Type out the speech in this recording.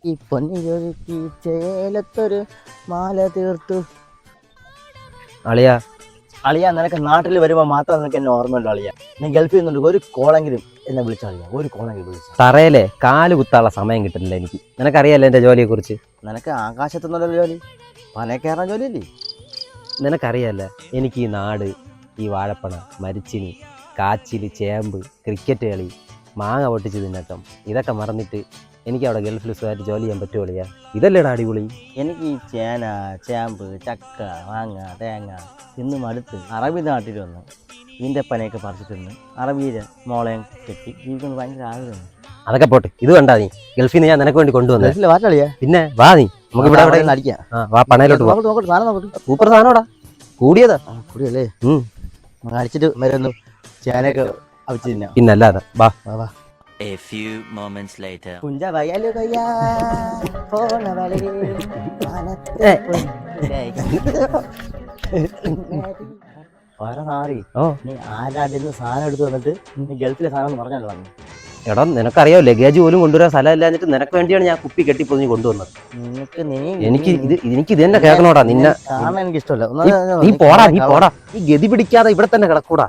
ഈ പൊന്നിയൊരുക്കി ചേലത്തൊരു മാല തീർത്തു. അളിയാ അളിയ നിനക്ക് നാട്ടിൽ വരുമ്പോൾ മാത്രം നിനക്ക് എന്നെ ഓർമ്മയുണ്ട് അളിയ. ഞാൻ ഗൾഫിൽ നിന്നുണ്ട്, ഒരു കോളെങ്കിലും എന്നെ വിളിച്ചളിയ, ഒരു കോളെങ്കിലും വിളിച്ച. തറയിലെ കാല് കുത്താനുള്ള സമയം കിട്ടുന്നില്ല എനിക്ക്. നിനക്കറിയാലോ എൻ്റെ ജോലിയെ കുറിച്ച്. നിനക്ക് ആകാശത്തുനിന്നുള്ള ജോലി, പന കയറാൻ ജോലിയല്ലേ? നിനക്കറിയാല്ല എനിക്ക് ഈ നാട്, ഈ വാഴപ്പണ, മരിച്ചിനി, കാച്ചിൽ, ചേമ്പ്, ക്രിക്കറ്റ് കളി, മാങ്ങ പൊട്ടിച്ച് തിന്നട്ടം, ഇതൊക്കെ മറന്നിട്ട് എനിക്ക് അവിടെ ഗൾഫിൽ സുഖമായിട്ട് ജോലി ചെയ്യാൻ പറ്റുമോ? ഇതല്ലേടാ അടിപൊളി. എനിക്ക് ഈ ചേന, ചേമ്പ്, ചക്ക, മാങ്ങ, തേങ്ങ തിന്ന് മടുത്ത് അറബി നാട്ടിൽ വന്ന് ഇതിൻ്റെ പനയൊക്കെ പറിച്ചിട്ട് തിന്ന് അറബിയിലെ മോളയും കെട്ടി ജീവിക്കുന്നത് ഭയങ്കര ആഗ്രഹമാണ്. അതൊക്കെ പോട്ടെ, ഇത് കണ്ടാ നീ ഗൾഫിൽ നിന്ന് ഞാൻ നിനക്ക് വേണ്ടി കൊണ്ടുവന്നത്. വാറ്റളിയാ പിന്നെ വാ, നീ നമുക്ക് ഇവിടെ അടിക്കാം. വാ, പണയിലോട്ട് പോകാം. സൂപ്പർ സാധനോടാ, കൂടിയതാ കൂടിയല്ലേ? അടിച്ചിട്ട് മരുന്ന് ചേനയൊക്കെ അവിച്ച് തിന്നാം. പിന്നല്ലാതെ വാ. A few moments later. നീ ആരാണ്ടിന്ന് സാധനം എടുത്ത് വന്നിട്ട് നീ ഗൾഫിലെ സാധനം പറഞ്ഞല്ലോ. എടാ നിനക്കറിയാവോ, ലഗേജ് പോലും കൊണ്ടുവരാൻ സ്ഥലമില്ലാഞ്ഞിട്ട് നിനക്ക് വേണ്ടിയാണ് ഞാൻ കുപ്പി കെട്ടിപ്പൊതിഞ്ഞ് കൊണ്ടുവന്നത്. എനിക്ക് ഇത് തന്നെ കേൾക്കണോടാ. നിന്നെ എനിക്ക് ഇഷ്ടമല്ല. നീ പോടാ, ഈ ഗതി പിടിക്കാതെ ഇവിടെ തന്നെ കിടക്കൂടാ.